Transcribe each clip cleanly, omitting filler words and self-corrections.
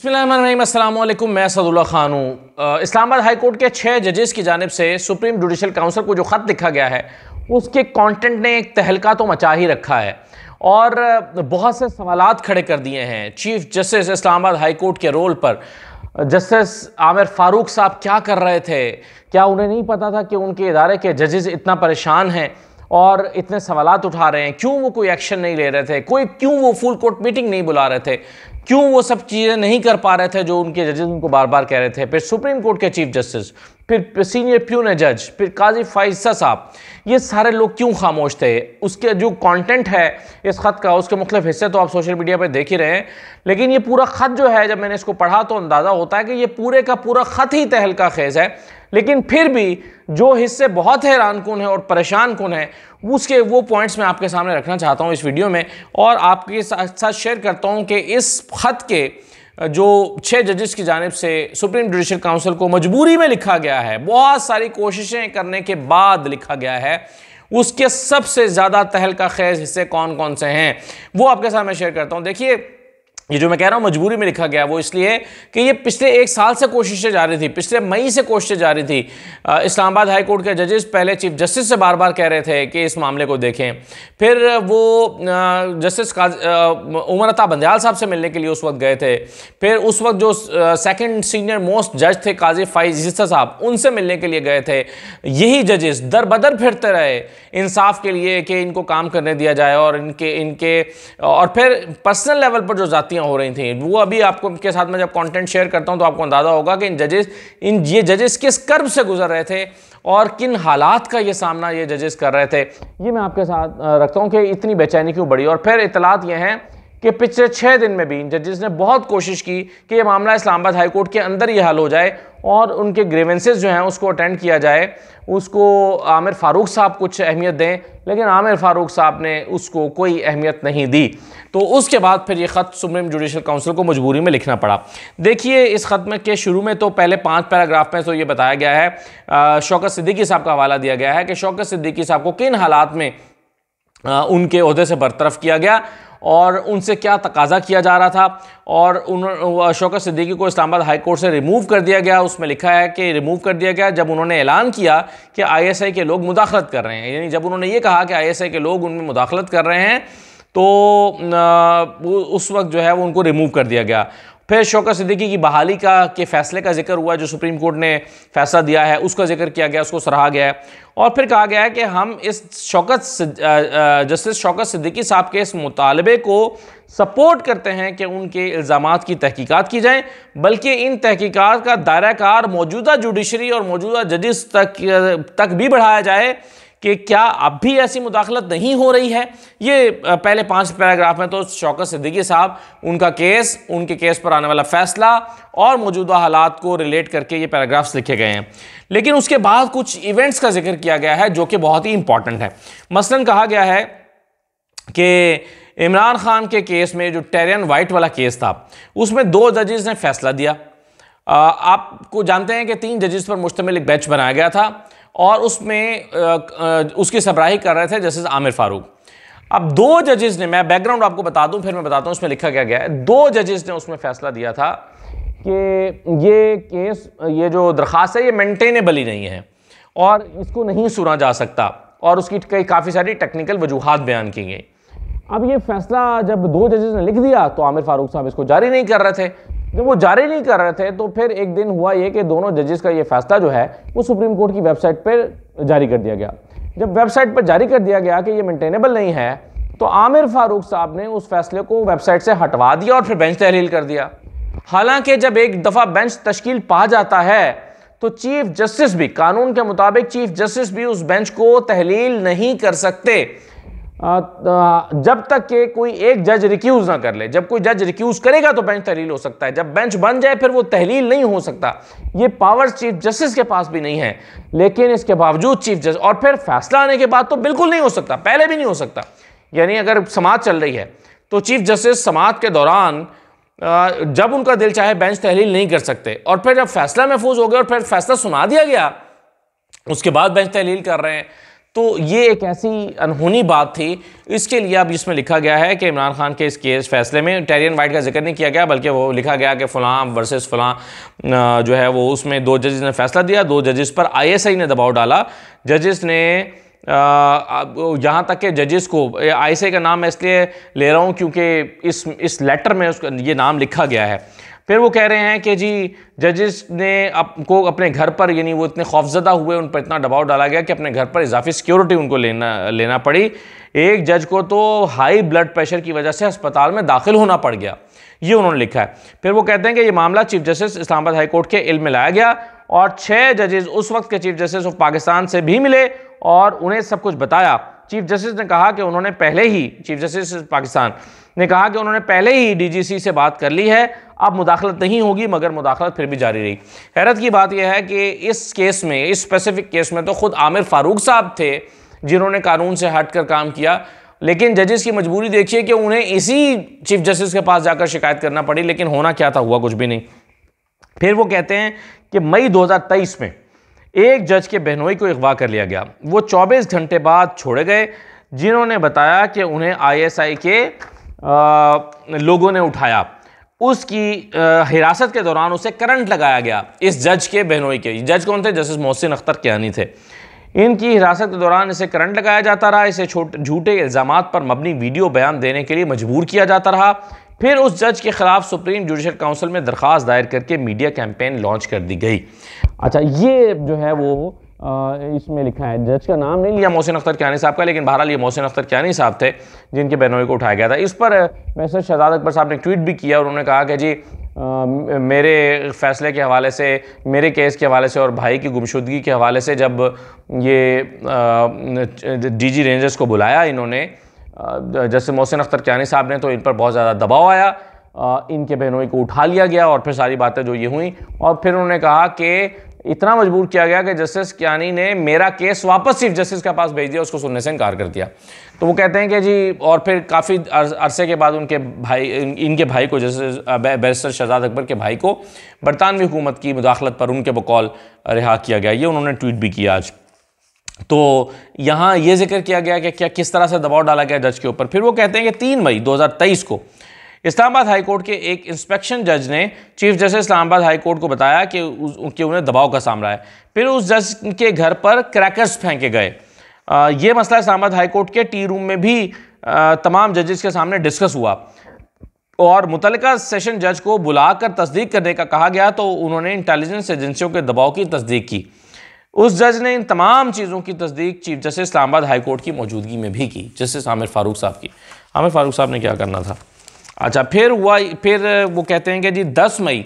अस्सलाम वालेकुम, मैं असदुल्ला खान हूँ। इस्लामाबाद हाई कोर्ट के 6 जजेस की जानिब से सुप्रीम जुडिशल काउंसिल को जो ख़त लिखा गया है उसके कंटेंट ने एक तहलका तो मचा ही रखा है और बहुत से सवालात खड़े कर दिए हैं chief justice Islamabad high court के रोल पर। जस्टिस आमिर फारूक साहब क्या कर रहे थे? क्या उन्हें नहीं पता था कि उनके इदारे के जजेस इतना परेशान हैं और इतने सवालात उठा रहे हैं? क्यों वो कोई एक्शन नहीं ले रहे थे? क्यों वो फुल कोर्ट मीटिंग नहीं बुला रहे थे? क्यों वो सब चीज़ें नहीं कर पा रहे थे जो उनके जजेस उनको बार बार कह रहे थे? फिर सुप्रीम कोर्ट के चीफ जस्टिस, फिर सीनियर प्यून जज, फिर काजी फैसला साहब, ये सारे लोग क्यों खामोश थे? उसके जो कंटेंट है इस खत का, उसके मुख्तलिफ हिस्से तो आप सोशल मीडिया पर देख ही रहे हैं, लेकिन ये पूरा खत जो है, जब मैंने इसको पढ़ा तो अंदाज़ा होता है कि ये पूरे का पूरा खत ही तहलका खेज है। लेकिन फिर भी जो हिस्से बहुत हैरान कुन है और परेशान कुन है उसके वो पॉइंट्स मैं आपके सामने रखना चाहता हूं इस वीडियो में और आपके साथ शेयर करता हूं कि इस खत के जो 6 जजेस की जानिब से सुप्रीम जुडिशल काउंसिल को मजबूरी में लिखा गया है, बहुत सारी कोशिशें करने के बाद लिखा गया है, उसके सबसे ज़्यादा तहलका खेज हिस्से कौन कौन से हैं वो आपके साथ मैं शेयर करता हूँ। देखिए, ये जो मैं कह रहा हूँ मजबूरी में लिखा गया वो इसलिए कि ये पिछले 1 साल से कोशिशें जारी थी, पिछले मई से कोशिशें जारी थी। इस्लामाबाद हाई कोर्ट के जजेस पहले चीफ जस्टिस से बार बार कह रहे थे कि इस मामले को देखें, फिर वो जस्टिस उमर अता बंदयाल साहब से मिलने के लिए उस वक्त गए थे, फिर उस वक्त जो सेकंड सीनियर मोस्ट जज थे काजी फैसला साहब, उनसे मिलने के लिए गए थे। यही जजेस दर बदर फिरते रहे इंसाफ के लिए कि इनको काम करने दिया जाए और इनके और फिर पर्सनल लेवल पर जो जाती हो रही थी वो अभी आपको के साथ में जब कंटेंट शेयर करता हूं तो आपको अंदाजा होगा कि ये जजेस किस कर्ब से गुजर रहे थे और किन हालात का ये सामना ये जजेस कर रहे थे। ये मैं आपके साथ रखता हूं कि इतनी बेचैनी क्यों बढ़ी। और फिर इतलात ये हैं कि पिछले 6 दिन में भी इन जजेस ने बहुत कोशिश की कि ये मामला इस्लामाबाद हाई कोर्ट के अंदर ही हल हो जाए और उनके ग्रीवेंसेस जो हैं उसको अटेंड किया जाए, उसको आमिर फारूक साहब कुछ अहमियत दें, लेकिन आमिर फारूक साहब ने उसको कोई अहमियत नहीं दी। तो उसके बाद फिर ये ख़त सुप्रीम जुडिशल काउंसिल को मजबूरी में लिखना पड़ा। देखिए, इस ख़त में के शुरू में तो पहले 5 पैराग्राफ में तो ये बताया गया है, शौकत सिद्दीकी साहब का हवाला दिया गया है कि शौकत सिद्दीकी साहब को किन हालात में उनके ओहदे से बरतरफ किया गया और उनसे क्या तकाजा किया जा रहा था और शौकत सिद्दीकी को इस्लामाबाद हाई कोर्ट से रिमूव कर दिया गया। उसमें लिखा है कि रिमूव कर दिया गया जब उन्होंने ऐलान किया कि ISI के लोग मुदाखलत कर रहे हैं, यानी जब उन्होंने ये कहा कि ISI के लोग उनमें मुदाखलत कर रहे हैं तो उस वक्त जो है वो उनको रिमूव कर दिया गया। फिर शौकत सिद्दीकी की बहाली के फैसले का जिक्र हुआ, जो सुप्रीम कोर्ट ने फैसला दिया है उसका जिक्र किया गया, उसको सराहा गया है और फिर कहा गया है कि हम इस जस्टिस शौकत सिद्दीकी साहब के इस मुतालबे को सपोर्ट करते हैं कि उनके इल्ज़ामात की तहकीकात की जाए, बल्कि इन तहकीकात का दायरा कार मौजूदा जुडिशरी और मौजूदा जजेस तक भी बढ़ाया जाए कि क्या अब भी ऐसी मुदाखलत नहीं हो रही है। ये पहले 5 पैराग्राफ में तो शौकत सिद्दीकी साहब उनका केस, उनके केस पर आने वाला फैसला और मौजूदा हालात को रिलेट करके ये पैराग्राफ्स लिखे गए हैं। लेकिन उसके बाद कुछ इवेंट्स का जिक्र किया गया है जो कि बहुत ही इंपॉर्टेंट है। मसलन कहा गया है कि इमरान खान के केस में जो टेरियन वाइट वाला केस था उसमें 2 जजेस ने फैसला दिया। आपको जानते हैं कि 3 जजेस पर मुश्तमिल एक बेंच बनाया गया था और उसमें उसकी सरबराही कर रहे थे जस्टिस आमिर फारूक। अब 2 जजेस ने, मैं बैकग्राउंड आपको बता दूं फिर मैं बताता हूं उसमें लिखा क्या गया है। 2 जजेस ने उसमें फैसला दिया था कि ये केस, ये जो दरख्वास्त है ये मेंटेनेबल ही नहीं है और इसको नहीं सुना जा सकता और उसकी काफ़ी सारी टेक्निकल वजूहात बयान की गई। अब ये फैसला जब 2 जजेस ने लिख दिया तो आमिर फारूक साहब इसको जारी नहीं कर रहे थे। जब वो जारी नहीं कर रहे थे तो फिर एक दिन हुआ ये कि दोनों जजेस का ये फैसला जो है वो सुप्रीम कोर्ट की वेबसाइट पर जारी कर दिया गया। जब वेबसाइट पर जारी कर दिया गया कि ये मेंटेनेबल नहीं है तो आमिर फारूक साहब ने उस फैसले को वेबसाइट से हटवा दिया और फिर बेंच तहलील कर दिया। हालांकि जब एक दफ़ा बेंच तश्कील पा जाता है तो चीफ जस्टिस भी, कानून के मुताबिक चीफ जस्टिस भी उस बेंच को तहलील नहीं कर सकते जब तक कि कोई एक जज रिक्यूज ना कर ले। जब कोई जज रिक्यूज करेगा तो बेंच तहलील हो सकता है, जब बेंच बन जाए फिर वो तहलील नहीं हो सकता। ये पावर्स चीफ जस्टिस के पास भी नहीं है, लेकिन इसके बावजूद चीफ जस्टिस, और फिर फैसला आने के बाद तो बिल्कुल नहीं हो सकता, पहले भी नहीं हो सकता। यानी अगर समाअत चल रही है तो चीफ जस्टिस समाअत के दौरान जब उनका दिल चाहे बेंच तहलील नहीं कर सकते, और फिर जब फैसला महफूज हो गया और फिर फैसला सुना दिया गया उसके बाद बेंच तहलील कर रहे हैं। तो ये एक ऐसी अनहोनी बात थी। इसके लिए अब इसमें लिखा गया है कि इमरान खान के इस केस फैसले में टेरियन वाइट का जिक्र नहीं किया गया, बल्कि वो लिखा गया कि फ़लाँ वर्सेस फ़लाँ जो है वो उसमें 2 जजेस ने फैसला दिया, 2 जजेस पर ISI ने दबाव डाला। जजेस ने यहाँ तक कि जजेस को, ISI का नाम मैं इसलिए ले रहा हूँ क्योंकि इस लेटर में उसका ये नाम लिखा गया है। फिर वो कह रहे हैं कि जी जजेस ने को अपने घर पर, यानी वो इतने खौफजदा हुए, उन पर इतना दबाव डाला गया कि अपने घर पर इजाफी सिक्योरिटी उनको लेना पड़ी। एक जज को तो हाई ब्लड प्रेशर की वजह से अस्पताल में दाखिल होना पड़ गया, ये उन्होंने लिखा है। फिर वो कहते हैं कि ये मामला chief justice Islamabad high court के इल्म में लाया गया और 6 जजेस उस वक्त के चीफ जस्टिस ऑफ पाकिस्तान से भी मिले और उन्हें सब कुछ बताया। चीफ जस्टिस ने कहा कि उन्होंने पहले ही, चीफ जस्टिस पाकिस्तान ने कहा कि उन्होंने पहले ही DGC से बात कर ली है, अब मुदाखलत नहीं होगी, मगर मुदाखलत फिर भी जारी रही। हैरत की बात यह है कि इस केस में, इस स्पेसिफिक केस में तो खुद आमिर फारूक साहब थे जिन्होंने कानून से हटकर काम किया, लेकिन जजेस की मजबूरी देखिए कि उन्हें इसी चीफ जस्टिस के पास जाकर शिकायत करना पड़ी। लेकिन होना क्या था, हुआ कुछ भी नहीं। फिर वो कहते हैं कि मई 2023 में एक जज के बहनोई को अगवा कर लिया गया। वो 24 घंटे बाद छोड़े गए, जिन्होंने बताया कि उन्हें ISI के लोगों ने उठाया। उसकी हिरासत के दौरान उसे करंट लगाया गया। इस जज के बहनोई के जज कौन थे? जस्टिस मोहसिन अख्तर कियानी थे। इनकी हिरासत के दौरान इसे करंट लगाया जाता रहा, इसे झूठे इल्ज़ामात पर मबनी वीडियो बयान देने के लिए मजबूर किया जाता रहा। फिर उस जज के खिलाफ सुप्रीम जुडिशल काउंसिल में दरख्वास्त दायर करके मीडिया कैंपेन लॉन्च कर दी गई। अच्छा, ये जो है वो इसमें लिखा है, जज का नाम नहीं लिया मोहसिन अख्तर कियानी साहब का, लेकिन बहरहाल ये मोहसिन अख्तर कियानी साहब थे जिनके बहनोई को उठाया गया था। इस पर वैसे शहजाद अकबर साहब ने ट्वीट भी किया और उन्होंने कहा कि जी मेरे फैसले के हवाले से, मेरे केस के हवाले से और भाई की गुमशुदगी के हवाले से जब ये DG रेंजर्स को बुलाया इन्होंने, जैसे मोहसिन अख्तर कियानी साहब ने, तो इन पर बहुत ज़्यादा दबाव आया, इनके बहनोई को उठा लिया गया और फिर सारी बातें जो ये हुई, और फिर उन्होंने कहा कि इतना मजबूर किया गया कि जस्टिस कियानी ने मेरा केस वापस चीफ जस्टिस के पास भेज दिया, उसको सुनने से इनकार कर दिया। तो वो कहते हैं कि जी, और फिर काफ़ी अरसे के बाद उनके भाई, इनके भाई को, जैसे बैरिस्टर शहजाद अकबर के भाई को बरतानवी हुकूमत की मुदाखलत पर उनके बकौल रिहा किया गया। ये उन्होंने ट्वीट भी किया आज। तो यहाँ ये जिक्र किया गया कि क्या किस तरह से दबाव डाला गया जज के ऊपर। फिर वो कहते हैं कि 3 मई 2023 को इस्लामाबाद हाई कोर्ट के एक इंस्पेक्शन जज ने chief justice Islamabad high court को बताया कि उन्हें दबाव का सामना है। फिर उस जज के घर पर क्रैकर्स फेंके गए। ये मसला इस्लामाबाद हाई कोर्ट के टी रूम में भी तमाम जजेस के सामने डिस्कस हुआ और मुतल्लिका सेशन जज को बुलाकर तस्दीक करने का कहा गया, तो उन्होंने इंटेलिजेंस एजेंसियों के दबाव की तस्दीक की। उस जज ने इन तमाम चीज़ों की तस्दीक chief justice Islamabad high court की मौजूदगी में भी की, जस्टिस आमिर फारूक साहब की। आमिर फारूक साहब ने क्या करना था। अच्छा, फिर वो कहते हैं कि जी 10 मई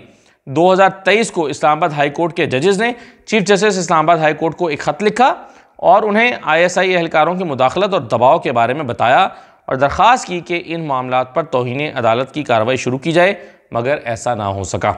2023 को इस्लामाबाद हाई कोर्ट के जजेस ने chief justice Islamabad high court को एक ख़त लिखा और उन्हें ISI एहलकारों की मुदाखलत और दबाव के बारे में बताया और दरख्वास्त की कि इन मामलात पर तौहीन अदालत की कार्रवाई शुरू की जाए, मगर ऐसा ना हो सका।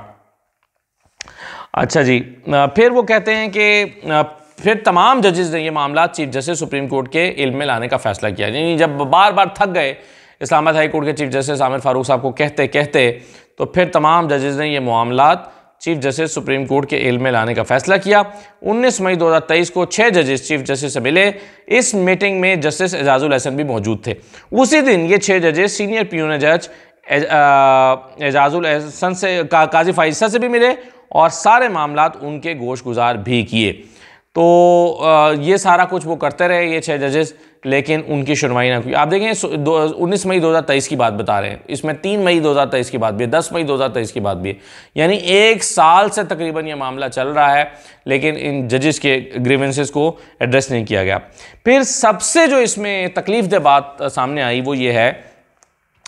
अच्छा जी, फिर वो कहते हैं कि फिर तमाम जजेस ने ये मामला चीफ जस्टिस सुप्रीम कोर्ट के इल्म में लाने का फैसला किया। यानी जब बार बार थक गए इस्लामाबाद हाई कोर्ट के चीफ जस्टिस आमिर फारूक साहब को कहते कहते, तो फिर तमाम जजेस ने ये मामलात चीफ जस्टिस सुप्रीम कोर्ट के इल्म में लाने का फैसला किया। 19 मई 2023 को 6 जजेस चीफ जस्टिस से मिले। इस मीटिंग में जस्टिस एजाजुल हसन भी मौजूद थे। उसी दिन ये 6 जजेस सीनियर पियून जज एजाजुल हसन से, काजी फाइजा से भी मिले और सारे मामलात उनके गोश गुजार भी किए। तो ये सारा कुछ वो करते रहे ये 6 जजेस, लेकिन उनकी सुनवाई ना हुई। आप देखें 19 मई 2023 की बात बता रहे हैं, इसमें 3 मई 2023 की बात भी है, 10 मई 2023 की बात भी है। यानी 1 साल से तकरीबन ये मामला चल रहा है, लेकिन इन जजेस के ग्रीवेंसेस को एड्रेस नहीं किया गया। फिर सबसे जो इसमें तकलीफ बात सामने आई वो ये है,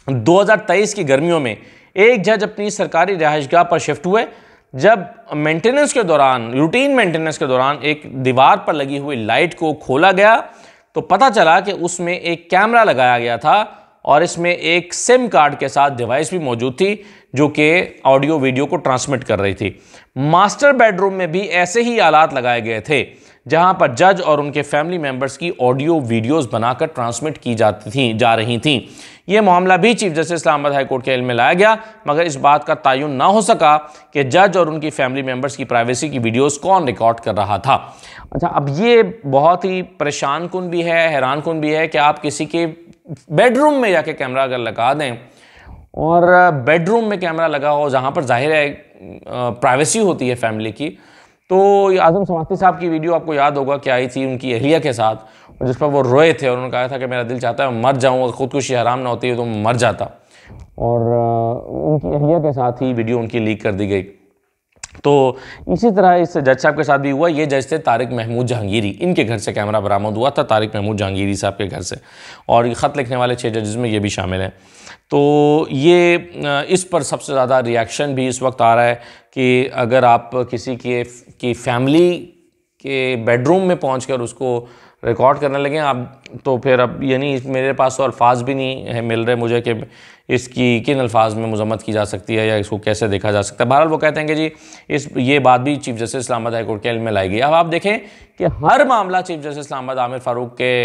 2023 की गर्मियों में एक जज अपनी सरकारी रिहाइशगाह पर शिफ्ट हुए। जब मेंटेनेंस के दौरान, रूटीन मेंटेनेंस के दौरान एक दीवार पर लगी हुई लाइट को खोला गया तो पता चला कि उसमें एक कैमरा लगाया गया था और इसमें एक सिम कार्ड के साथ डिवाइस भी मौजूद थी जो कि ऑडियो वीडियो को ट्रांसमिट कर रही थी। मास्टर बेडरूम में भी ऐसे ही आलात लगाए गए थे जहां पर जज और उनके फैमिली मेंबर्स की ऑडियो वीडियोस बनाकर ट्रांसमिट की जा रही थी। यह मामला भी chief justice Islamabad high court के इल्म में लाया गया, मगर इस बात का तयन ना हो सका कि जज और उनकी फैमिली मेंबर्स की प्राइवेसी की वीडियोस कौन रिकॉर्ड कर रहा था। अच्छा, अब ये बहुत ही परेशान कुन भी है, हैरान कुन भी है कि आप किसी के बेडरूम में जाके कैमरा अगर लगा दें और बेडरूम में कैमरा लगा हो जहाँ पर जाहिर है प्राइवेसी होती है फैमिली की। तो आज़म समाती साहब की वीडियो आपको याद होगा कि आई थी उनकी अहलिया के साथ, जिस पर वो रोए थे और उन्होंने कहा था कि मेरा दिल चाहता है मर जाऊँ, और ख़ुदकुशी हराम ना होती है तो मर जाता, और उनकी अहलिया के साथ ही वीडियो उनकी लीक कर दी गई। तो इसी तरह इस जज साहब के साथ भी हुआ। ये जज थे तारिक महमूद जहांगीरी, इनके घर से कैमरा बरामद हुआ था, तारिक महमूद जहांगीरी साहब के घर से, और ये ख़त लिखने वाले 6 जजेस में ये भी शामिल हैं। तो ये इस पर सबसे ज़्यादा रिएक्शन भी इस वक्त आ रहा है कि अगर आप किसी की फैमिली के बेडरूम में पहुंचकर उसको रिकॉर्ड करने लगे आप, तो फिर अब यानी मेरे पास तो अल्फाज भी नहीं है मिल रहे मुझे कि इसकी किन अल्फाज में मजम्मत की जा सकती है या इसको कैसे देखा जा सकता है। बहरहाल वो कहते हैं कि जी ये बात भी chief justice Islamabad high court के इल्म में लाई गई। अब आप देखें कि हर मामला चीफ जस्टिस इस्लामाबाद आमिर फ़ारूक के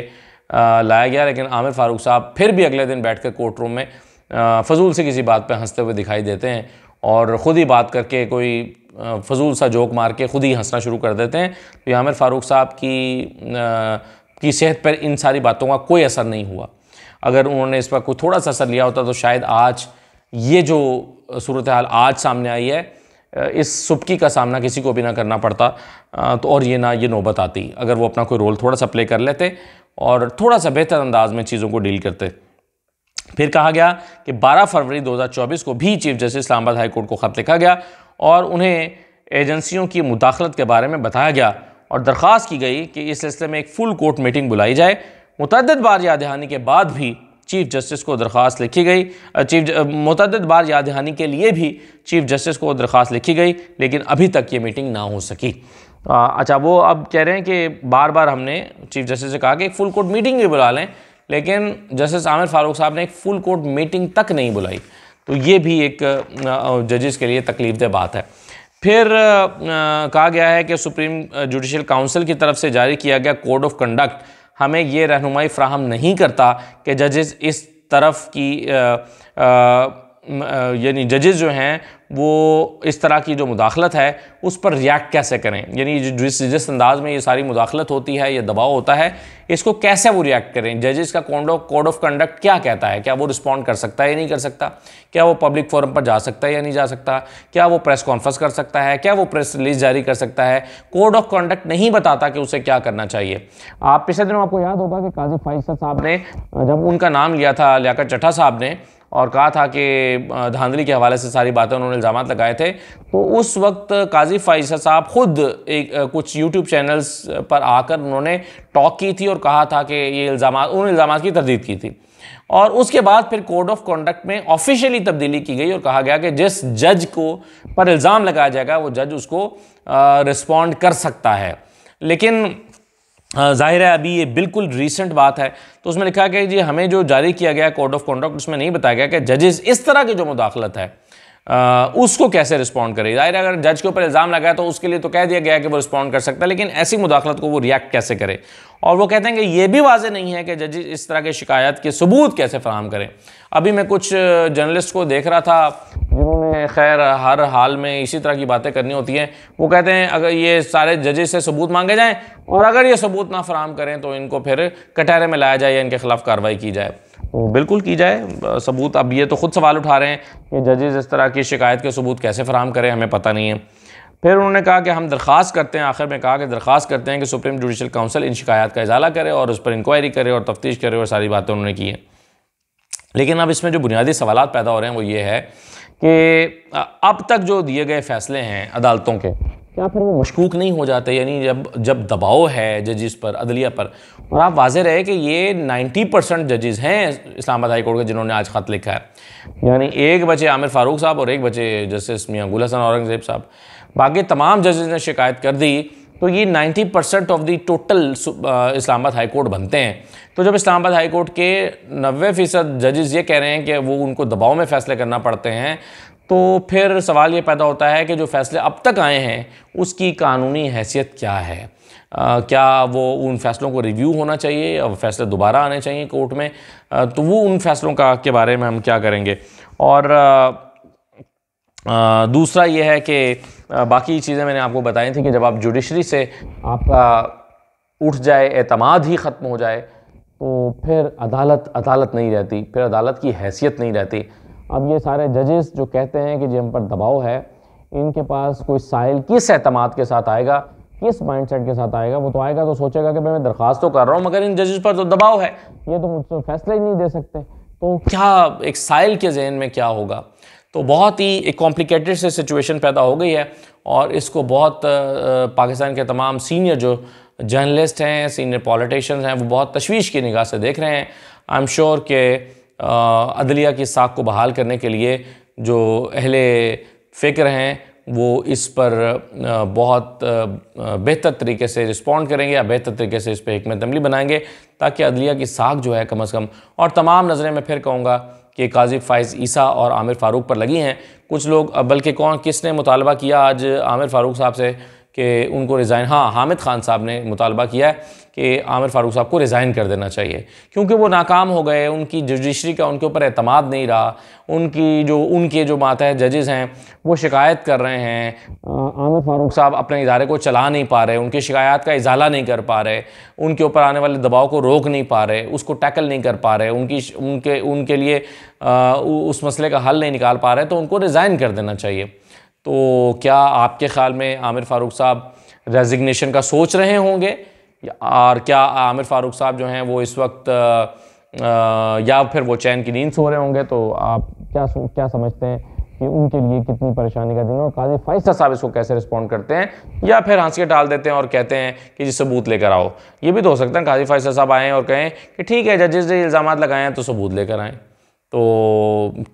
लाया गया, लेकिन आमिर फ़ारूक साहब फिर भी अगले दिन बैठ कर कोर्ट रूम में फजूल से किसी बात पर हंसते हुए दिखाई देते हैं और ख़ुद ही बात करके कोई फजूल सा जोक मार के ख़ुद ही हंसना शुरू कर देते हैं। तो आमिर फ़ारूक साहब की सेहत पर इन सारी बातों का कोई असर नहीं हुआ। अगर उन्होंने इस पर कोई थोड़ा सा असर लिया होता तो शायद आज ये जो सूरत हाल आज सामने आई है, इस सुबकी का सामना किसी को भी ना करना पड़ता, तो और ये नौबत आती अगर वो अपना कोई रोल थोड़ा सा प्ले कर लेते और थोड़ा सा बेहतर अंदाज में चीज़ों को डील करते। फिर कहा गया कि 12 फरवरी 2024 को भी chief justice Islamabad high court को ख़त लिखा गया और उन्हें एजेंसियों की मुदाखलत के बारे में बताया गया और दरख्वास्त की गई कि इस सिलसिले में एक फुल कोर्ट मीटिंग बुलाई जाए। मुतअद्दिद बार याद दहानी के बाद भी चीफ जस्टिस को दरख्वास्त लिखी गई, मुतअद्दिद बार याद दहानी के लिए भी चीफ जस्टिस को दरख्वास्त लिखी गई, लेकिन अभी तक ये मीटिंग ना हो सकी। अच्छा, वो अब कह रहे हैं कि बार बार हमने चीफ जस्टिस से कहा कि एक फुल कोर्ट मीटिंग भी बुला लें, लेकिन जस्टिस आमिर फ़ारूक साहब ने एक फुल कोर्ट मीटिंग तक नहीं बुलाई। तो ये भी एक जजेस के लिए तकलीफदेह बात है। फिर कहा गया है कि सुप्रीम जुडिशल काउंसिल की तरफ से जारी किया गया कोड ऑफ कंडक्ट हमें ये रहनुमाई फ्राहम नहीं करता कि जजेस इस तरफ की यानी जजेस जो हैं वो इस तरह की जो मुदाखलत है उस पर रिएक्ट कैसे करें, यानी जिस अंदाज में ये सारी मुदाखलत होती है, ये दबाव होता है, इसको कैसे वो रिएक्ट करें। जजेस का कोड ऑफ कंडक्ट क्या कहता है, क्या वो रिस्पॉन्ड कर सकता है या नहीं कर सकता, क्या वो पब्लिक फोरम पर जा सकता है या नहीं जा सकता, क्या वो प्रेस कॉन्फ्रेंस कर सकता है, क्या वो प्रेस रिलीज जारी कर सकता है। कोड ऑफ कंडक्ट नहीं बताता कि उसे क्या करना चाहिए। आप पिछले दिनों आपको याद होगा कि काजी फैसल साहब ने जब उनका नाम लिया था लियाकत चट्टा साहब ने और कहा था कि धांधली के हवाले से सारी बातें उन्होंने इल्ज़ामात लगाए थे, तो उस वक्त काजी फैसल साहब खुद कुछ यूट्यूब चैनल्स पर आकर उन्होंने टॉक की थी और कहा था कि ये उन इल्ज़ामात की तरदीद की थी। और उसके बाद फिर कोड ऑफ कंडक्ट में ऑफिशियली तब्दीली की गई और कहा गया कि जिस जज को पर इल्ज़ाम लगाया जाएगा वो जज उसको रिस्पॉन्ड कर सकता है। लेकिन जाहिर है अभी ये बिल्कुल रीसेंट बात है, तो उसमें लिखा गया कि जी हमें जो जारी किया गया कोड ऑफ कंडक्ट उसमें नहीं बताया गया कि जजेस इस तरह की जो मुदाखलत है उसको कैसे रिस्पॉन्ड करे। जाहिर है अगर जज के ऊपर इल्ज़ाम लगाया तो उसके लिए तो कह दिया गया कि वो रिस्पॉन्ड कर सकता है, लेकिन ऐसी मुदाखलत को वो रिएक्ट कैसे करे। और वो कहते हैं कि ये भी वाज़ेह नहीं है कि जजेस इस तरह के शिकायत के सबूत कैसे फराहम करें। अभी मैं कुछ जर्नलिस्ट को देख रहा था जिन्होंने खैर हर हाल में इसी तरह की बातें करनी होती हैं, वो कहते हैं अगर ये सारे जजेस से सबूत मांगे जाएँ और अगर ये सबूत ना फराहम करें तो इनको फिर कटहरे में लाया जाए या इनके खिलाफ कार्रवाई की जाए। तो बिल्कुल की जाए सबूत। अब ये तो खुद सवाल उठा रहे हैं कि जजेस इस तरह की शिकायत के सबूत कैसे फराहम करें, हमें पता नहीं है। फिर उन्होंने कहा कि हम दरख्वास्त करते हैं, आखिर में कहा कि दरख्वास्त करते हैं कि सुप्रीम जुडिशल काउंसिल इन शिकायत का इजाला करे और उस पर इंक्वायरी करे और तफ्तीश करे और सारी बातें उन्होंने की हैं। लेकिन अब इसमें जो बुनियादी सवाल पैदा हो रहे हैं वो ये है कि अब तक जो दिए गए फैसले हैं अदालतों के, क्या फिर वो मशकूक नहीं हो जाते, यानी जब दबाव है जजेस पर, अदलिया पर। और आप वाज़ेह रहे कि ये 90% जजेस हैं इस्लामाबाद हाई कोर्ट के जिन्होंने आज ख़त लिखा है, यानी एक बचे आमिर फ़ारूक साहब और एक बचे जस्टिस मियां गुल हसन औरंगज़ेब साहब, बाकी तमाम जजेस ने शिकायत कर दी। तो ये 90% of the total Islamabad high court बनते हैं। तो जब इस्लामाबाद हाई कोर्ट के 90% जजेस ये कह रहे हैं कि वो उनको दबाव में फ़ैसले करना पड़ते हैं, तो तो फिर सवाल ये पैदा होता है कि जो फ़ैसले अब तक आए हैं उसकी कानूनी हैसियत क्या है। क्या वो उन फ़ैसलों को रिव्यू होना चाहिए, अब फ़ैसले दोबारा आने चाहिए कोर्ट में, तो वो उन फ़ैसलों के बारे में हम क्या करेंगे। और दूसरा ये है कि बाकी चीज़ें मैंने आपको बताई थी कि जब आप जुडिशरी से आपका उठ जाए, एतमाद ही ख़त्म हो जाए, तो फिर अदालत नहीं रहती, फिर अदालत की हैसियत नहीं रहती। अब ये सारे जजेस जो कहते हैं कि जी हम पर दबाव है, इनके पास कोई साइल किस एतमाद के साथ आएगा, किस माइंडसेट के साथ आएगा। वो तो आएगा तो सोचेगा कि मैं दरख्वास्त तो कर रहा हूँ मगर इन जजेस पर तो दबाव है, ये तो मुझसे फैसला ही नहीं दे सकते। तो क्या एक साइल के जहन में क्या होगा। तो बहुत ही एक कॉम्प्लिकेटेड से सिचुएशन पैदा हो गई है और इसको बहुत पाकिस्तान के तमाम सीनियर जो जर्नलिस्ट हैं, सीनियर पॉलिटिशियंस हैं, वो बहुत तशवीश की निगाह से देख रहे हैं। आई एम श्योर कि अदलिया की साख को बहाल करने के लिए जो अहले फ़िक्र हैं वो इस पर बहुत बेहतर तरीके से रिस्पॉन्ड करेंगे या बेहतर तरीके से इस पर हिकमत अमली बनाएंगे ताकि अदलिया की साख जो है कम से कम, और तमाम नज़रें मैं फिर कहूँगा कि काजी फ़ाइज़ ईसा और आमिर फ़ारूक पर लगी हैं। कुछ लोग, बल्कि किसने मुतालबा किया आज आमिर फ़ारूक साहब से कि उनको रिज़ाइन, हाँ हामिद ख़ान साहब ने मुतालबा किया है कि आमिर फ़ारूक साहब को रिज़ाइन कर देना चाहिए क्योंकि वो नाकाम हो गए, उनकी जुडिशरी का उनके ऊपर एतमाद नहीं रहा, उनके जो मातहत जजेस हैं वो शिकायत कर रहे हैं, आमिर फ़ारूक साहब अपने इदारे को चला नहीं पा रहे, उनकी शिकायत का इजाला नहीं कर पा रहे, उनके ऊपर आने वाले दबाव को रोक नहीं पा रहे, उसको टैकल नहीं कर पा रहे, उनके लिए उस मसले का हल नहीं निकाल पा रहे, तो उनको रिज़ाइन कर देना चाहिए। तो क्या आपके ख़्याल में आमिर फ़ारूक साहब रेजिग्नेशन का सोच रहे होंगे, और क्या आमिर फ़ारूक साहब जो हैं वो इस वक्त या फिर वो चैन की नींद सो रहे होंगे। तो आप क्या समझते हैं कि उनके लिए कितनी परेशानी का दिन है, और काजी फ़ाइज़ साहब इसको कैसे रिस्पॉन्ड करते हैं, या फिर हंसिए टाल देते हैं और कहते हैं कि जी सबूत लेकर आओ। ये भी तो हो सकता है काजी फ़ाइज़ साहब आएँ और कहें कि ठीक है जजेस ने इल्ज़ाम लगाए हैं तो सबूत लेकर आएँ। तो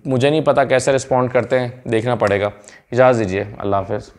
मुझे नहीं पता कैसे रिस्पॉन्ड करते हैं, देखना पड़ेगा। इजाज़त दीजिए, अल्लाह हाफ़िज़।